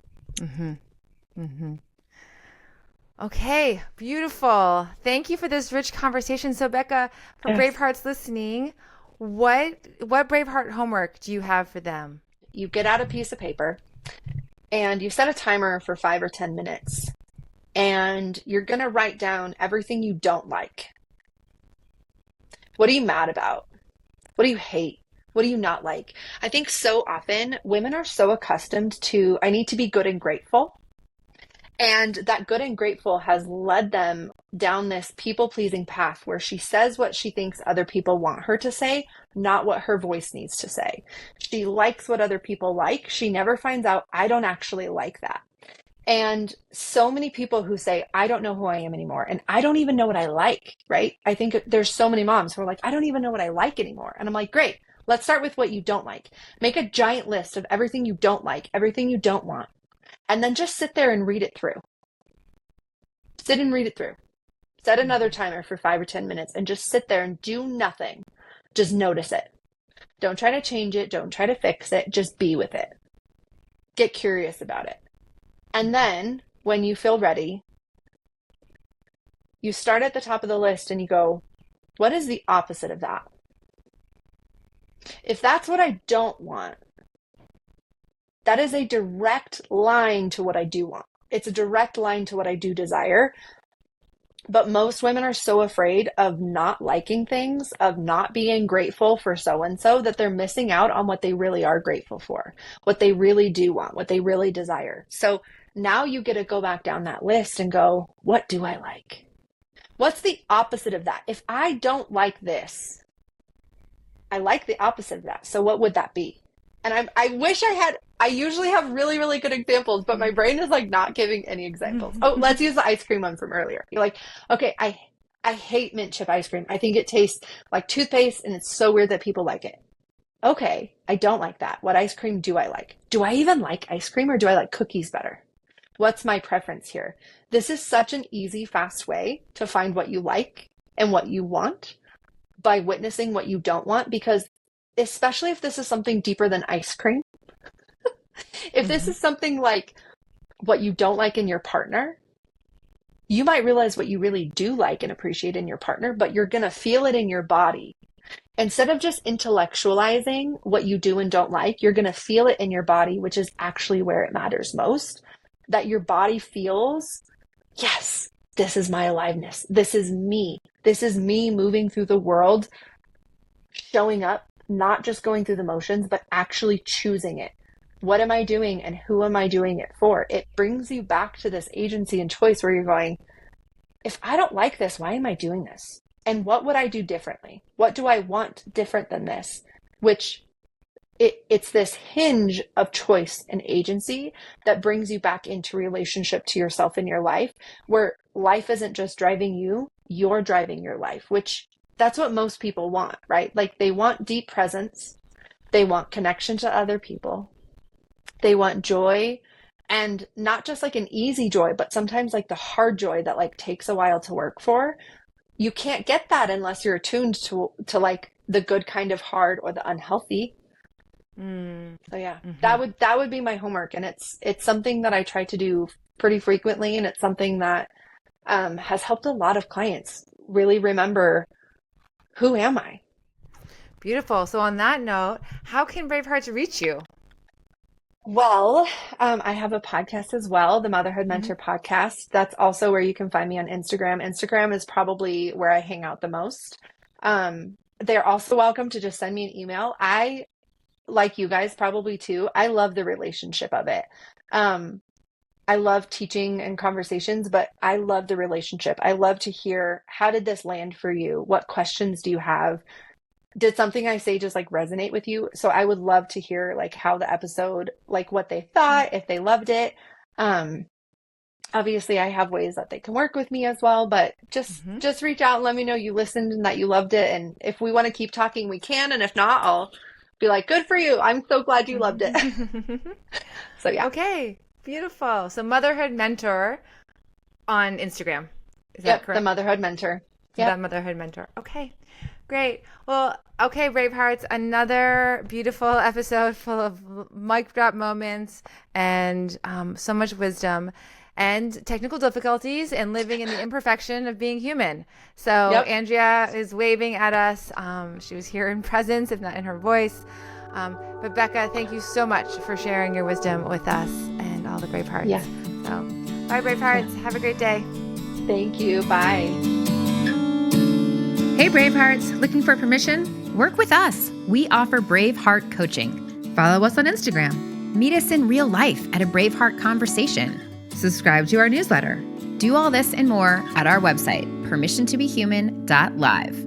C: Okay, beautiful. Thank you for this rich conversation. So Becca, for Brave Hearts listening, what Brave Heart homework do you have for them?
D: You get out a piece of paper and you set a timer for 5 or 10 minutes. And you're going to write down everything you don't like. What are you mad about? What do you hate? What do you not like? I think so often women are so accustomed to, I need to be good and grateful. And that good and grateful has led them down this people-pleasing path where she says what she thinks other people want her to say, not what her voice needs to say. She likes what other people like. She never finds out, I don't actually like that. And so many people who say, I don't know who I am anymore. And I don't even know what I like, right? I think there's so many moms who are like, I don't even know what I like anymore. And I'm like, great, let's start with what you don't like. Make a giant list of everything you don't like, everything you don't want. And then just sit there and read it through. Sit and read it through. Set another timer for 5 or 10 minutes and just sit there and do nothing. Just notice it. Don't try to change it. Don't try to fix it. Just be with it. Get curious about it. And then when you feel ready, you start at the top of the list and you go, what is the opposite of that? If that's what I don't want, that is a direct line to what I do want. It's a direct line to what I do desire. But most women are so afraid of not liking things, of not being grateful for so-and-so, that they're missing out on what they really are grateful for, what they really do want, what they really desire. So now you get to go back down that list and go, what do I like? What's the opposite of that? If I don't like this, I like the opposite of that. So what would that be? And I wish I usually have really, really good examples, but my brain is like not giving any examples. Oh, let's use the ice cream one from earlier. You're like, okay, I hate mint chip ice cream. I think it tastes like toothpaste and it's so weird that people like it. Okay, I don't like that. What ice cream do I like? Do I even like ice cream or do I like cookies better? What's my preference here? This is such an easy, fast way to find what you like and what you want. by witnessing what you don't want, because especially if this is something deeper than ice cream, if this is something like what you don't like in your partner, you might realize what you really do like and appreciate in your partner, but you're going to feel it in your body. Instead of just intellectualizing what you do and don't like, you're going to feel it in your body, which is actually where it matters most. That your body feels, yes, this is my aliveness. This is me. This is me moving through the world, showing up, not just going through the motions, but actually choosing it. What am I doing and who am I doing it for? It brings you back to this agency and choice where you're going, if I don't like this, why am I doing this? And what would I do differently? What do I want different than this? Which it's this hinge of choice and agency that brings you back into relationship to yourself in your life, where life isn't just driving you, you're driving your life, which that's what most people want, right? Like they want deep presence. They want connection to other people. They want joy, and not just like an easy joy, but sometimes like the hard joy that like takes a while to work for. You can't get that unless you're attuned to like the good kind of hard or the unhealthy. So yeah, that would be my homework, and it's something that I try to do pretty frequently, and it's something that has helped a lot of clients really remember, who am I?
C: Beautiful. So on that note, how can Brave Hearts reach you?
D: Well, I have a podcast as well, the Motherhood Mentor podcast. That's also where you can find me on Instagram. Instagram is probably where I hang out the most. They're also welcome to just send me an email. I, like you guys probably too, I love the relationship of it. I love teaching and conversations, but I love the relationship. I love to hear, how did this land for you? What questions do you have? Did something I say just like resonate with you? So I would love to hear like how the episode, like what they thought, if they loved it. Obviously I have ways that they can work with me as well, but just reach out and let me know you listened and that you loved it. And if we want to keep talking, we can. And if not, I'll be like, good for you. I'm so glad you loved it. So yeah.
C: Okay. Beautiful. So Motherhood Mentor on Instagram. Is that correct?
D: The Motherhood Mentor. Yep.
C: The Motherhood Mentor. Okay. Great. Well, okay, Bravehearts, another beautiful episode full of mic drop moments and so much wisdom and technical difficulties and living in the imperfection of being human. So Andrea is waving at us. She was here in presence, if not in her voice. But Becca, thank you so much for sharing your wisdom with us and all the Bravehearts.
D: Yeah.
C: So, bye, Bravehearts. Have a great day.
D: Thank you. Bye.
A: Hey, Bravehearts, looking for permission?
B: Work with us. We offer Braveheart coaching.
A: Follow us on Instagram.
B: Meet us in real life at a Braveheart conversation.
A: Subscribe to our newsletter.
B: Do all this and more at our website, permissiontobehuman.live.